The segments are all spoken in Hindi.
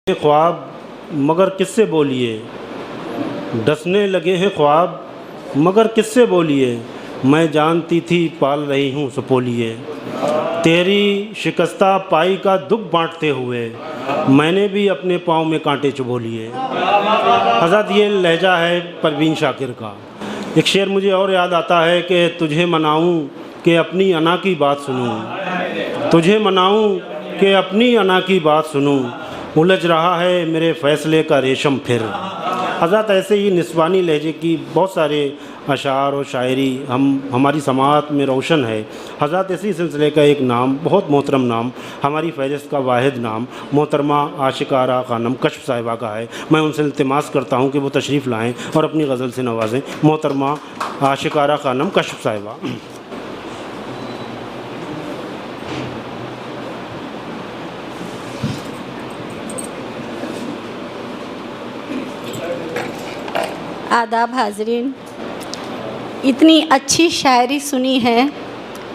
ख्वाब मगर किससे बोलिए, डसने लगे हैं ख्वाब मगर किससे बोलिए। मैं जानती थी पाल रही हूँ सुपोलिए। तेरी शिकस्ता पाई का दुख बांटते हुए मैंने भी अपने पाँव में कांटे चुभो लिए। हज़रत ये लहजा है परवीन शाकिर का। एक शेर मुझे और याद आता है कि तुझे मनाऊं कि अपनी अना की बात सुनूं, तुझे मनाऊं कि अपनी अना की बात सुनूं, उलझ रहा है मेरे फ़ैसले का रेशम फिर। हज़रत ऐसे ही निस्वानी लहजे की बहुत सारे अशार और शायरी हमारी समात में रोशन है। हज़रत इसी सिलसिले का एक नाम, बहुत मोहतरम नाम, हमारी फ़हरिस्त का वाहिद नाम मोहतरमा आशिका आरा ख़ानम कश्फ साहिबा का है। मैं उनसे इल्तिमास करता हूँ कि वो तशरीफ़ लाएँ और अपनी गज़ल से नवाजें। मोहतरमा आशिका आरा ख़ानम कश्फ साहिबा। आदाब हाज़रीन, इतनी अच्छी शायरी सुनी है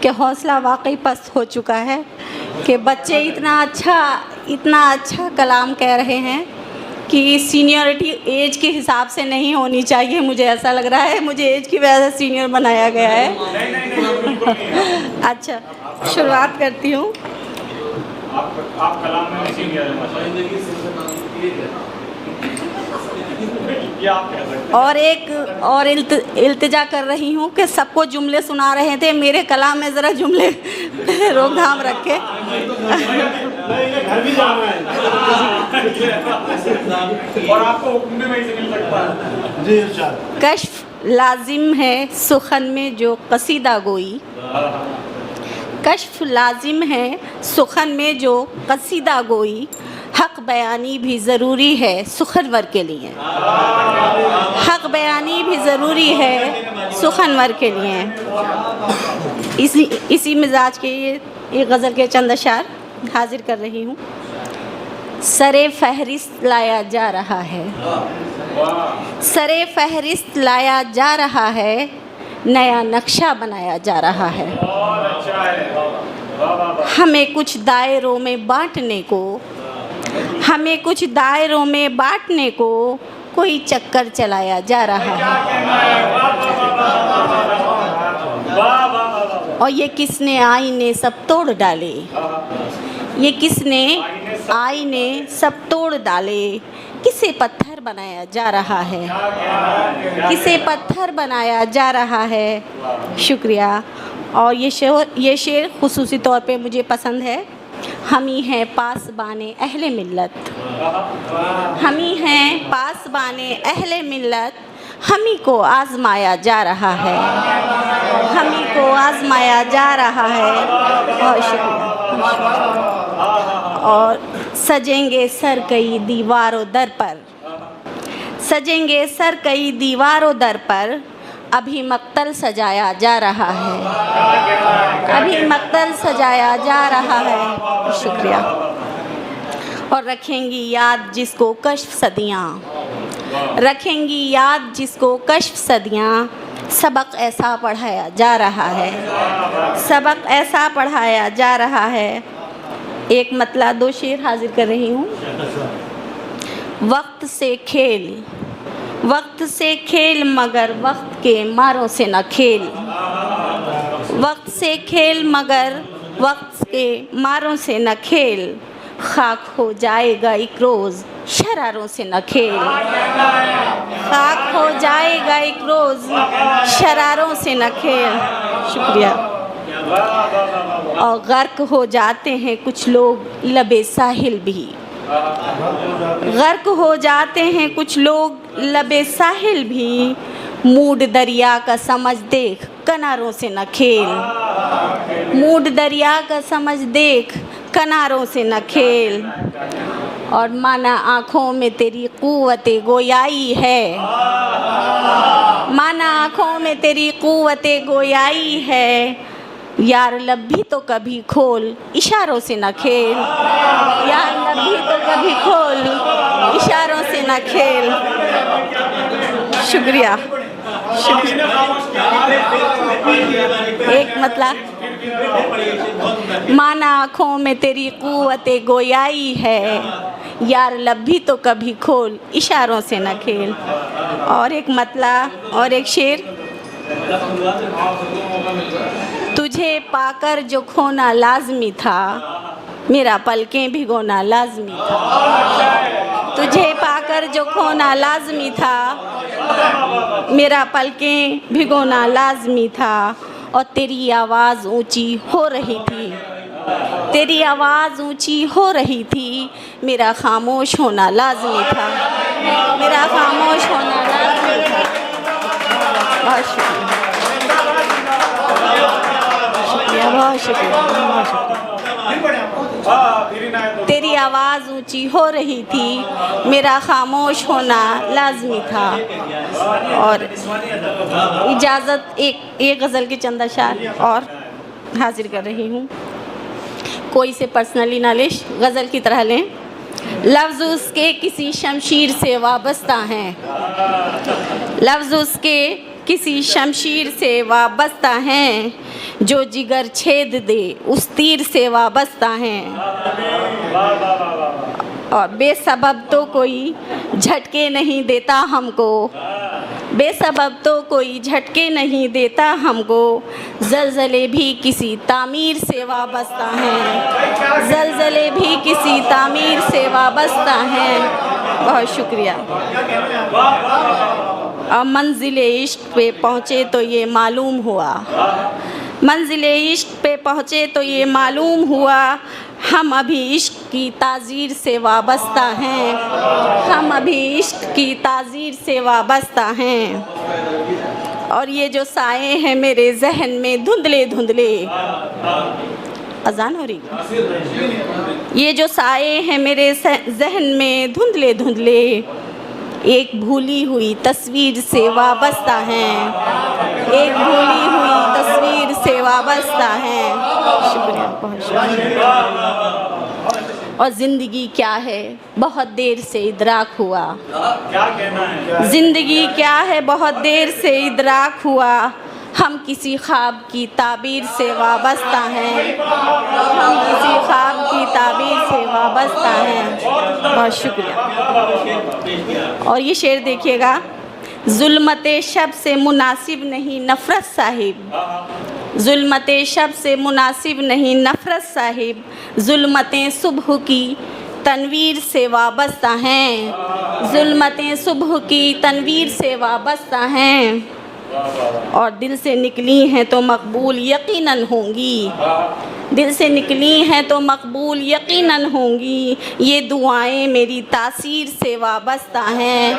कि हौसला वाकई पस्त हो चुका है कि बच्चे इतना अच्छा कलाम कह रहे हैं कि सीनियरिटी एज के हिसाब से नहीं होनी चाहिए। मुझे ऐसा लग रहा है मुझे एज की वजह से सीनियर बनाया गया है। अच्छा, शुरुआत करती हूँ। आप कलाम में सीनियर हैं। और इल्तिजा कर रही हूँ कि सबको जुमले सुना रहे थे, मेरे कलाम में ज़रा जुमले रोकथाम रखे। और आपको हुक्म भी वहीं से मिल सकता है। कश्फ लाजिम है सुखन में जो कसीदा गोई, कश्फ लाजिम है सुखन में जो कसीदा गोई, हक़ बयानी भी ज़रूरी है सुखनवर के लिए, हक़ बयानी भी ज़रूरी है सुखनवर के लिए। इसी मिजाज के ये गज़ल के चंद अशार हाजिर कर रही हूँ। सरे फहरिस्त लाया जा रहा है, सरे फहरिस्त लाया जा रहा है, नया नक्शा बनाया जा रहा है। हमें कुछ दायरों में बांटने को, हमें कुछ दायरों में बांटने को कोई चक्कर चलाया जा रहा है। और ये किसने आईने सब तोड़ डाले, ये किसने आईने सब तोड़ डाले, किसे पत्थर बनाया जा रहा है, किसे पत्थर बनाया जा रहा है। शुक्रिया। और ये शेर खुसूसी तौर पे मुझे पसंद है। हम ही हैं पासबाने अहले मिल्लत, हम ही हैं पासबाने अहले मिल्लत, हम ही को आज़माया जा रहा है, हम ही को आज़माया जा रहा है। बहुत शुक्रिया। और सजेंगे सर कई दीवारों दर पर, सजेंगे सर कई दीवारों दर पर, अभी मक्तल सजाया जा रहा है, अभी मक्तल सजाया जा रहा है। शुक्रिया। और रखेंगी याद जिसको कश्फ सदियाँ, रखेंगी याद जिसको कश्फ सदियाँ, सबक ऐसा पढ़ाया जा रहा है, सबक ऐसा पढ़ाया जा रहा है। एक मतला दो शेर हाजिर कर रही हूँ। वक्त से खेल, वक्त से खेल मगर वक्त के मारों से न खेल, वक्त से खेल मगर वक्त के मारों से न खेल, खाक हो जाएगा एक रोज़ शरारों से न खेल, खाक हो जाएगा एक रोज़ शरारों से न खेल। शुक्रिया। और गर्क हो जाते हैं कुछ लोग लबे साहिल भी, गर्क हो जाते हैं कुछ लोग लबे साहिल भी, मूड दरिया का समझ देख किनारों से न खेल, मूड दरिया का समझ देख किनारों से न खेल। और माना आँखों में तेरी क़ुव्वते गोयाई है, माना आँखों में तेरी क़ुव्वते गोयाई है, यार लब भी तो कभी खोल इशारों से न खेल, यार लब भी तो कभी खोल इशारों से न खेल। शुक्रिया। एक मतलब माना आँखों में तेरी क़ुव्वते गोयाई है, यार लब भी तो कभी खोल, इशारों से न खेल। और एक मतला और एक शेर। तुझे पाकर जो खोना लाजमी था, मेरा पलकें भिगोना लाजमी था। तुझे पाकर जो खोना लाजमी था, मेरा पलकें भिगोना लाजमी था। और तेरी आवाज़ ऊंची हो रही थी, तेरी आवाज़ ऊंची हो रही थी, मेरा खामोश होना लाजमी था, मेरा खामोश होना लाजमी था। बहुत शुक्रिया, बहुत शुक्रिया, बहुत शुक्रिया। तेरी आवाज़ ऊंची हो रही थी, मेरा खामोश होना लाजमी था। और इजाज़त एक गज़ल के चंद अशार और हाजिर कर रही हूँ। कोई से पर्सनली नॉलेज गज़ल की तरह लें। लफ्ज़ उसके किसी शमशीर से वाबस्ता हैं, लफ्ज़ उसके किसी शमशीर से वाबस्ता हैं, जो जिगर छेद दे उस तीर से वाबस्ता हैं। और बेसबब तो कोई झटके नहीं देता हमको, बेसबब तो कोई झटके नहीं देता हमको, ज़लज़ले भी किसी तामीर से वाबस्ता हैं, ज़लज़ले भी किसी तामीर से वाबस्ता हैं। बहुत शुक्रिया। और मंजिले इश्क पे पहुँचे तो ये मालूम हुआ, मंजिले इश्क पे पहुँचे तो ये मालूम हुआ, हम अभी इश्क की ताज़ीर से वाबस्ता हैं, हम अभी इश्क की ताज़ीर से वाबस्ता हैं। और ये जो साए हैं मेरे जहन में धुंधले धुंधले, अजान हो रही, ये जो साए हैं मेरे जहन में धुंधले धुंधले, एक भूली हुई तस्वीर से वाबस्ता हैं, एक भूली हुई तस्वीर से वाबस्ता हैं। शुक्रिया, बहुत शुक्रिया। और ज़िंदगी क्या है बहुत देर से इदराक हुआ, क्या कहना है? ज़िंदगी क्या है बहुत देर से इदराक हुआ, हम किसी ख्वाब की ताबीर से वाबस्ता हैं, हम किसी ख्वाब की ताबीर से वाबस्ता हैं। बहुत शुक्रिया। और ये शेर देखिएगा। ज़ुल्मते शब से मुनासिब नहीं नफ़रत साहिब, ज़ुल्मते शब से मुनासिब नहीं नफ़रत साहिब, ज़ुल्मतें सुबह की तनवीर से वाबस्ता हैं, ज़ुल्मतें सुबह की तनवीर से वाबस्ता हैं। और दिल से निकली हैं तो मकबूल यकीनन होंगी, दिल से निकली हैं तो मकबूल यकीनन होंगी, ये दुआएं मेरी तासीर से वाबस्ता हैं,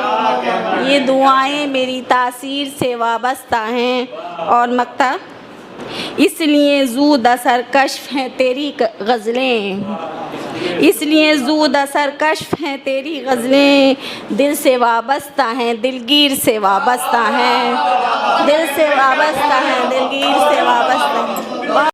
ये दुआएं मेरी तासीर से वाबस्ता हैं। और मक्ता, इसलिए ज़ूद असर कश्फ हैं तेरी गज़लें, इसलिए ज़ूद असर कश्फ हैं तेरी गज़लें, दिल से वाबस्ता हैं दिलगीर से वाबस्ता हैं, दिल से वाबस्ता हैं दिलगीर से वाबस्ता हैं।